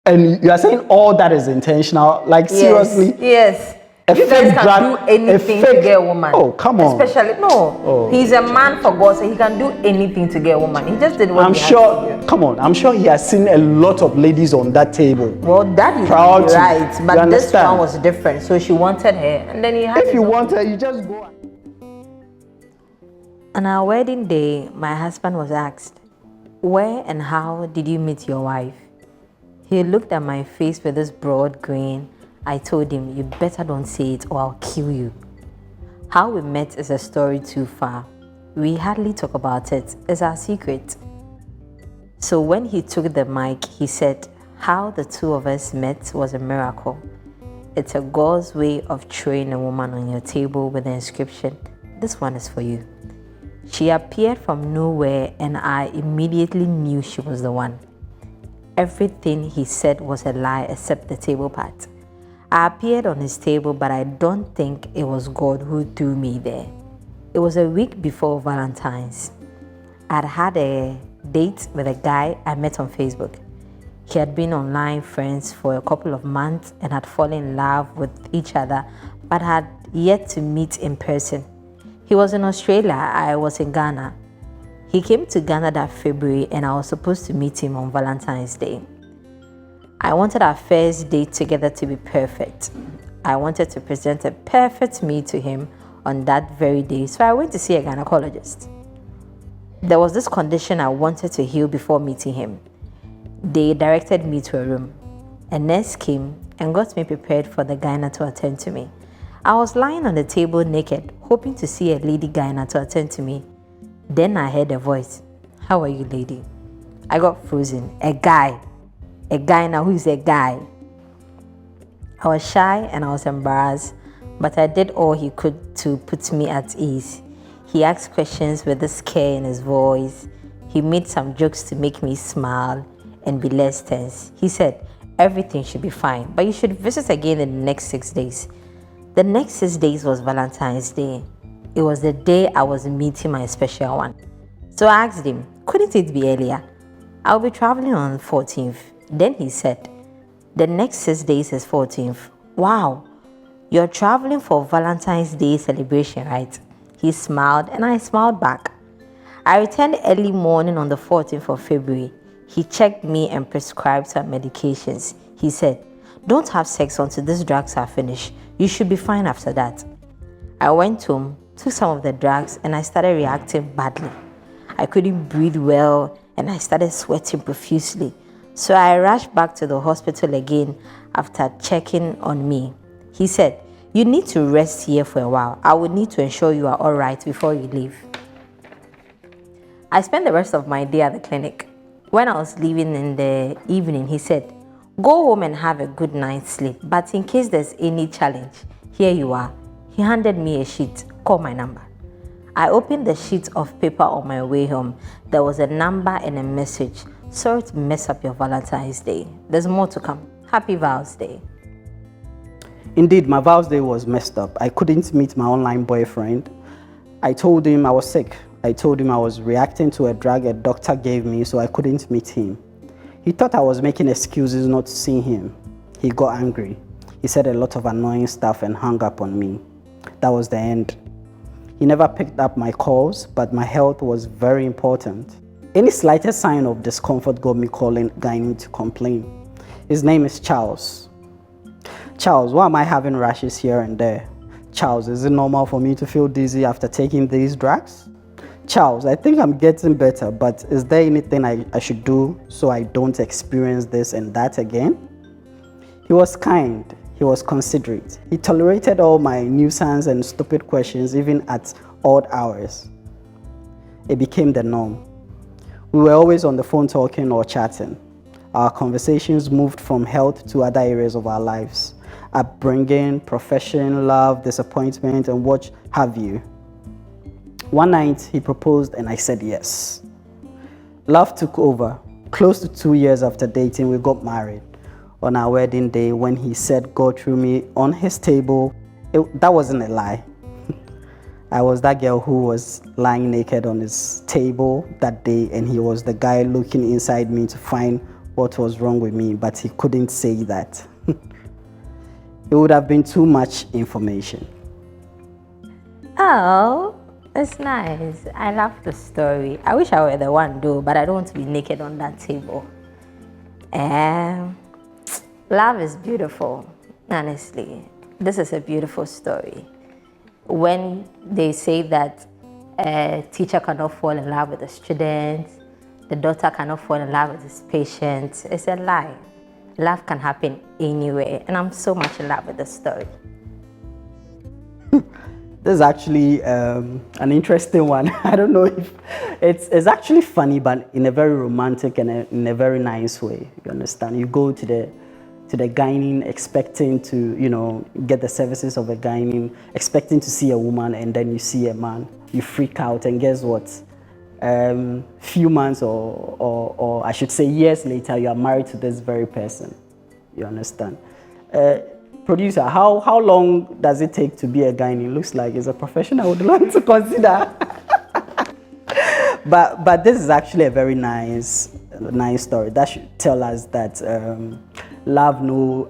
And you are saying all that is intentional? Like, seriously? Yes. A You guys fake can drag, do anything a fake, to get a woman. Oh, come on. Especially, no. Oh, He's a man for God, so he can do anything to get a woman. He just did what I'm he sure, had to do. come on, I'm sure he has seen a lot of ladies on that table. Well, that is Proud to, right. you But this understand? one was different. So she wanted her, and then he had If his you own. want her, you just go. On our wedding day, my husband was asked, "Where and how did you meet your wife?" He looked at my face with this broad grin. I told him, "You better don't say it or I'll kill you." How we met is a story too far. We hardly talk about it. It's our secret. So when he took the mic, he said, "How the two of us met was a miracle. It's a God's way of throwing a woman on your table with the inscription, 'This one is for you.' She appeared from nowhere and I immediately knew she was the one. Everything he said was a lie except the table part. I appeared on his table, but I don't think it was God who threw me there. It was a week before Valentine's. I'd had a date with a guy I met on Facebook. He had been online friends for a couple of months and had fallen in love with each other, but had yet to meet in person. He was in Australia, I was in Ghana. He came to Ghana that February and I was supposed to meet him on Valentine's Day. I wanted our first date together to be perfect. I wanted to present a perfect me to him on that very day, so I went to see a gynecologist. There was this condition I wanted to heal before meeting him. They directed me to a room. A nurse came and got me prepared for the gyna to attend to me. I was lying on the table naked, hoping to see a lady gyna to attend to me. Then I heard a voice. "How are you, lady?" I got frozen. A guy now who is a guy. I was shy and I was embarrassed, but I did all he could to put me at ease. He asked questions with this care in his voice. He made some jokes to make me smile and be less tense. He said, "Everything should be fine, but you should visit again in the next 6 days." The next 6 days was Valentine's Day. It was the day I was meeting my special one. So I asked him, couldn't it be earlier? I'll be traveling on the 14th. Then he said, the next 6 days is 14th. Wow, you're traveling for Valentine's Day celebration, right? He smiled and I smiled back. I returned early morning on the 14th of February. He checked me and prescribed some medications. He said, "Don't have sex until these drugs are finished. You should be fine after that." I went home, took some of the drugs, and I started reacting badly. I couldn't breathe well, and I started sweating profusely. So I rushed back to the hospital again after checking on me. He said, "You need to rest here for a while. I will need to ensure you are all right before you leave." I spent the rest of my day at the clinic. When I was leaving in the evening, he said, "Go home and have a good night's sleep, but in case there's any challenge, here you are." He handed me a sheet. "Call my number." I opened the sheet of paper on my way home. There was a number and a message. "Sorry to mess up your Valentine's Day. There's more to come. Happy Val's Day." Indeed, my Val's Day was messed up. I couldn't meet my online boyfriend. I told him I was sick. I told him I was reacting to a drug a doctor gave me, so I couldn't meet him. He thought I was making excuses not to see him. He got angry. He said a lot of annoying stuff and hung up on me. That was the end. He never picked up my calls, but my health was very important. Any slightest sign of discomfort got me calling gynae to complain. His name is Charles. "Charles, why am I having rashes here and there? Charles, is it normal for me to feel dizzy after taking these drugs? Charles, I think I'm getting better, but is there anything I should do so I don't experience this and that again?" He was kind. He was considerate. He tolerated all my nuisance and stupid questions, even at odd hours. It became the norm. We were always on the phone talking or chatting. Our conversations moved from health to other areas of our lives: upbringing, profession, love, disappointment, and what have you. One night, he proposed and I said yes. Love took over. Close to 2 years after dating, we got married. On our wedding day, when he said God threw me on his table, that wasn't a lie. I was that girl who was lying naked on his table that day, and he was the guy looking inside me to find what was wrong with me, but he couldn't say that. It would have been too much information. Oh, it's nice. I love the story. I wish I were the one though, but I don't want to be naked on that table. Love is beautiful, honestly. This is a beautiful story. When they say that a teacher cannot fall in love with a student, the doctor cannot fall in love with his patient, it's a lie. Love can happen anywhere, and I'm so much in love with the story. This is actually an interesting one. I don't know if it's actually funny, but in a very romantic and in a very nice way. You understand? You go to the gynae expecting to, get the services of a gynae, expecting to see a woman, and then you see a man. You freak out, and guess what? Few months or I should say years later, you are married to this very person. You understand? Producer, how long does it take to be a gynae? Looks like it's a profession I would like to consider. but this is actually a very nice story that should tell us that love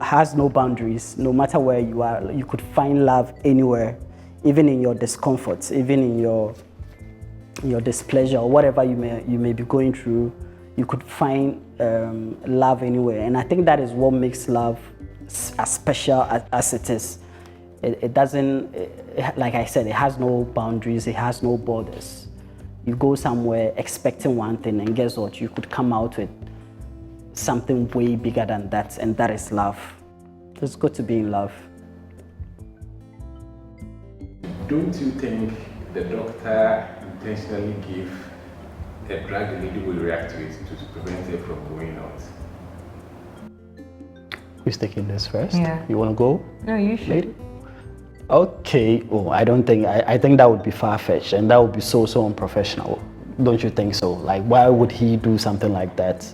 has no boundaries. No matter where you are, you could find love anywhere, even in your discomforts, even in your displeasure or whatever you may be going through. You could find love anywhere, and I think that is what makes love as special as it is. It doesn't, like I said, it has no boundaries, it has no borders. You go somewhere expecting one thing, and guess what? You could come out with something way bigger than that, and that is love. It's good to be in love. Don't you think the doctor intentionally gave a drug the lady will react to it to prevent her from going out? Who's taking this first? Yeah. You want to go? No, you should. Lady? Okay. Oh, I don't think, I think that would be far-fetched, and that would be so unprofessional. Don't you think so? Like, why would he do something like that?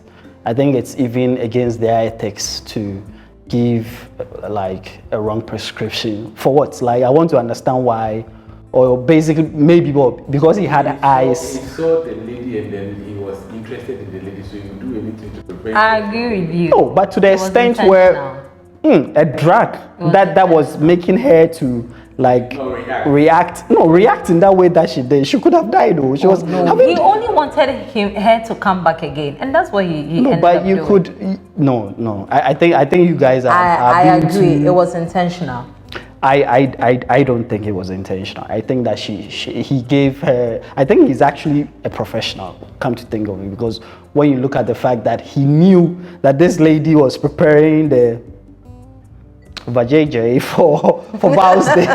I think it's even against their ethics to give like a wrong prescription. For what? Like, I want to understand why, or basically maybe because he had eyes. He saw the lady and then he was interested in the lady, so he would do anything to prevent I agree with you. No, but to the extent where a drug that was making her to like react in that way that she did. She could have died though. She was having, he only wanted her to come back again, and that's what he no, ended but up you doing. could no. I think you guys are. I agree. It was intentional. I don't think it was intentional. I think that he gave her. I think he's actually a professional. Come to think of it, because when you look at the fact that he knew that this lady was preparing the vajayjay for Val's Day,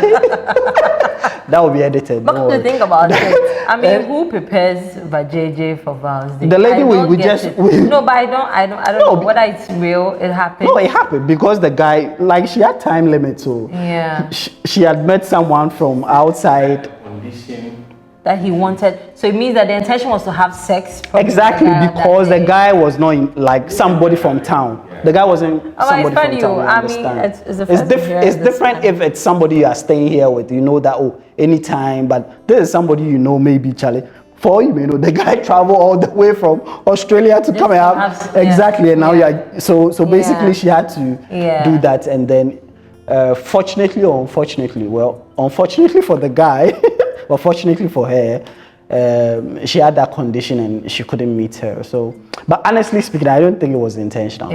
that will be edited. But come to think about it, I mean, who prepares vajayjay for Val's Day? The lady we just no, but I don't know whether it's real. It happened. No, it happened because the guy, like, she had time limit, so yeah, she had met someone from outside. condition that he wanted. So it means that the intention was to have sex. Exactly, because the guy was not like somebody from town. The guy wasn't somebody from town. I mean, it's different if it's somebody you are staying here with. You know that anytime, but this is somebody you know, maybe Charlie. For all you may know, the guy traveled all the way from Australia to come and have exactly, and now so basically she had to do that, and then fortunately or unfortunately, unfortunately for the guy, but fortunately for her, she had that condition and she couldn't meet her. So, but honestly speaking, I don't think it was intentional.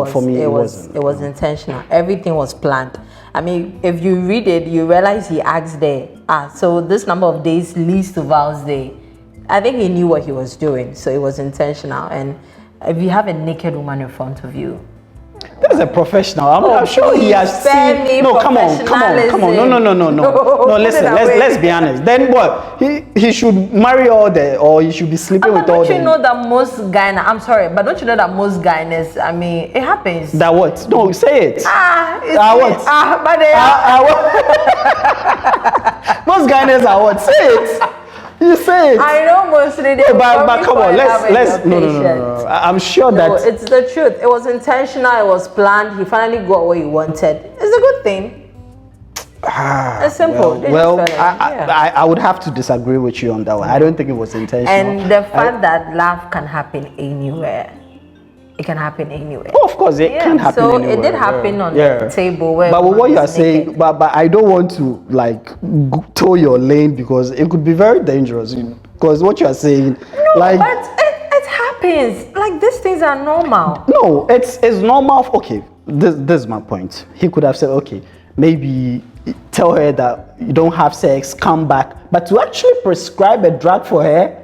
For me, it wasn't. It was intentional. Everything was planned. I mean, if you read it, you realize he asked there. So this number of days leads to Val's Day. I think he knew what he was doing, so it was intentional. And if you have a naked woman in front of you, that is a professional. I'm sure he has seen. No, come on. No, listen. Let's be honest. Then what? He should marry or he should be sleeping with all them. Don't you know that most Ghana? I'm sorry, but don't you know that most Ghanaians? I mean, it happens. That what? No, say it. What? But they most Ghanaians are what? Say it. You say it. I know mostly they but come on, let's no. I'm sure that it's the truth. It was intentional, it was planned. He finally got what he wanted. It's a good thing. It's simple. I would have to disagree with you on that one. I don't think it was intentional. And the fact that love can happen anywhere. it can happen anywhere. Oh, of course, it can happen so anywhere. it did happen on the table where. But what you are was saying, naked. but I don't want to like toe your lane because it could be very dangerous. You know, because what you are saying, No, like, but it happens. Like these things are normal. no, it's normal. Okay, this is my point. He could have said, okay, maybe tell her that you don't have sex, come back, but to actually prescribe a drug for her.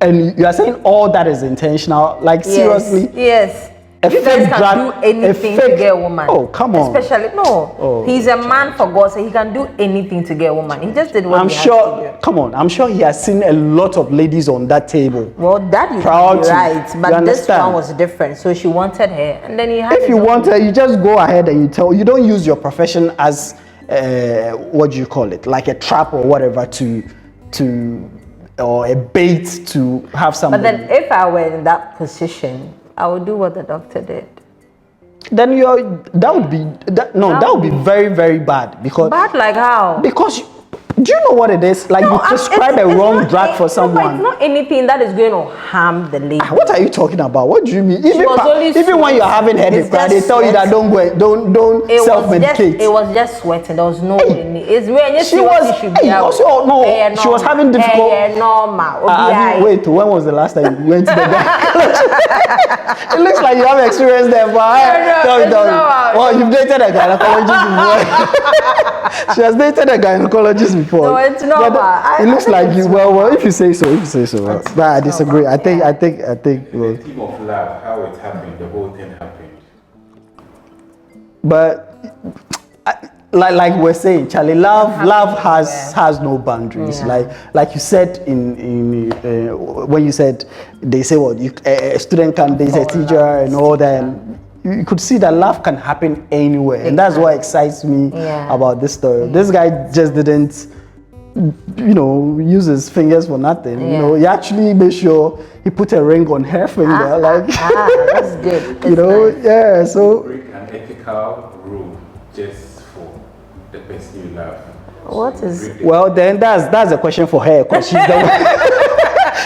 And you are saying all that is intentional, like seriously? Yes. A You guys fake can drug, do anything a fake, to get a woman. Oh, come on. Especially, no. Oh, he's a man for God, so he can do anything to get a woman. He just did what I'm he sure, had to do. come on, I'm sure he has seen a lot of ladies on that table. Well, that is Proud to. right, You but this understand? one was different. So she wanted her, and then he had. If you want her, you just go ahead and you don't use your profession as, what do you call it? Like a trap or whatever or a bait to have somebody. But then, if I were in that position, I would do what the doctor did. Then that would be very, very bad because. Bad like how? Because do you know what it is? Like you prescribe a wrong drug for someone. No, but it's not anything that is going to harm the lady. What are you talking about? What do you mean? was Even when you're having headache, It's they just tell you that sweat. don't self-medicate. It was just sweating. There was no. It's when She was she was having difficult. Normal. Wait, when was the last time you went to the gynecologist? It looks like you have experience there, but tell me. Well, you've dated a gynecologist before. She has dated a gynecologist before. No, it's normal. It looks like you. Well, if you say so. But I disagree. I think. The theme of love, how it happened, the whole thing happened. But like we're saying, Charlie, love has no boundaries. Yeah. Like you said in when you said they say what a student can date a teacher and all that. And you could see that love can happen anywhere, and that's what excites me about this story. This guy just didn't, use his fingers for nothing. He actually made sure he put a ring on her finger. That's good. So Break an ethical rule just for the person you love. What is? Well, then that's a question for her because she's the one.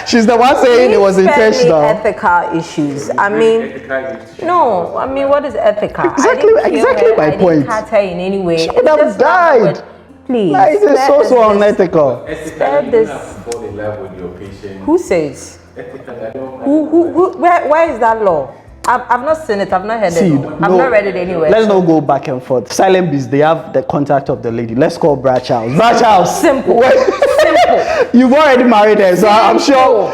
She's the one saying it was intentional. Ethical issues. I mean, no. I mean, what is ethical? Exactly my point. I didn't cut her in any way. She would have died. Please. Like, it is so unethical. Ethically, you have to fall in love with your patient. Who says? Ethically, I don't. Who? Where is that law? I've not seen it. I've not heard it. I've not read it anywhere. Let's not go back and forth. Silent Beast, they have the contact of the lady. Let's call Brad Charles. Brad Charles. Simple. Simple. You've already married her, so I'm sure.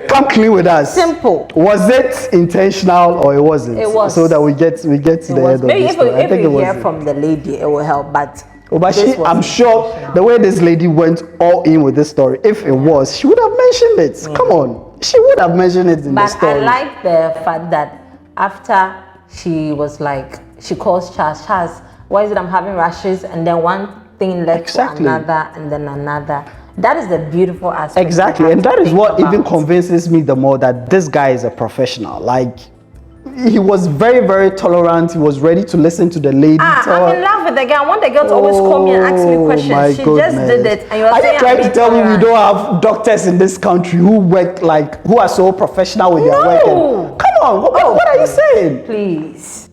Come clean with us. Simple. Was it intentional or it wasn't? It was. So that we get to the end of Maybe this if story. I think you it was. hear from the lady, it will help. But I'm sure the way this lady went all in with this story, if it was, she would have mentioned it. Come on. She would have mentioned it in the story. But I like the fact that after she was like, she calls Charles, why is it I'm having rashes? And then one thing led to another and then another. That is the beautiful aspect. Exactly. And that is what even convinces me the more that this guy is a professional. Like, he was very, very tolerant. He was ready to listen to the lady. I'm in love with the girl. I want the girl to always call me and ask me questions. She just did it. And are you trying to tell me we don't have doctors in this country who work who are so professional with their work? Come on, what are you saying? Please.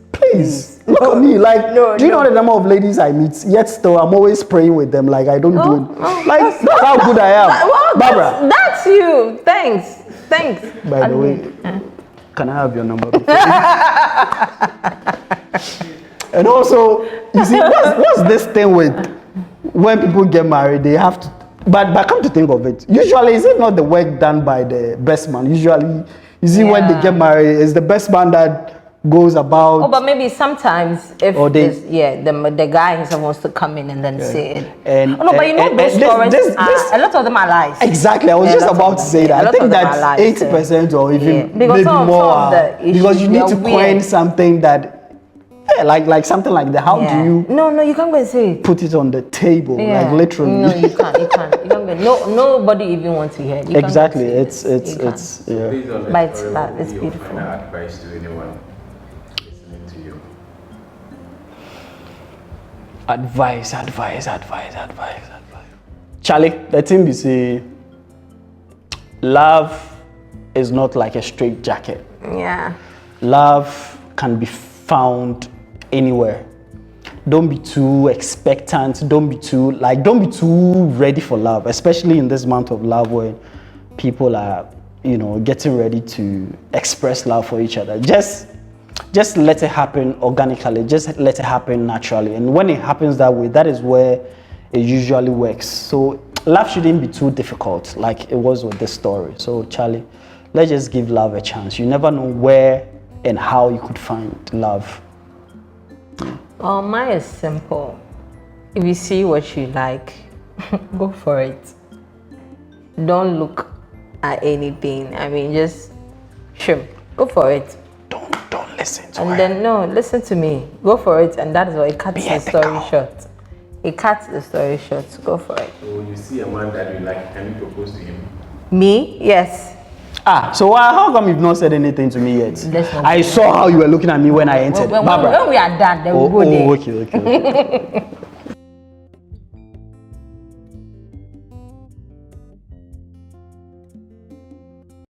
Look at me. Do you know the number of ladies I meet? Yet still, I'm always praying with them. Like I don't do it. That's how good I am. Barbara. That's you. Thanks. By the way, can I have your number? And also, you see, what's this thing with when people get married, they have to. But come to think of it, usually is it not the work done by the best man? Usually, you see, when they get married, it's the best man that goes about. Oh, but maybe sometimes if the guy himself wants to come in and then say it. But you know those stories, a lot of them are lies. Exactly, I was just about to say that. I think that 80% or even maybe more because you need to coin something that. Yeah, like something like that. How do you? No, you can't go and say it. Put it on the table, like literally. No, you can't. You can't go. Nobody even wants to hear it. Exactly, it's But it's beautiful. Final advice to anyone listening to you. Advice. Charlie, the thing you say, love is not like a straight jacket. Yeah. love can be found anywhere. Don't be too expectant. Don't be too ready for love, especially in this month of love where people are, getting ready to express love for each other. Just let it happen organically. Just let it happen naturally. And when it happens that way, that is where it usually works. So love shouldn't be too difficult like it was with this story. So Charlie, let's just give love a chance. You never know where and how you could find love. Well, mine is simple. If you see what you like, go for it. Don't look at anything. I mean, just go for it. Don't listen to her. And then no, listen to me. Go for it, and that is why it cuts the story short. It cuts the story short. Go for it. So when you see a man that you like, can you propose to him? Me? Yes. So how come you've not said anything to me yet? Let's not I saw how you were looking at me when I entered. When we are done, then we'll go there. Okay.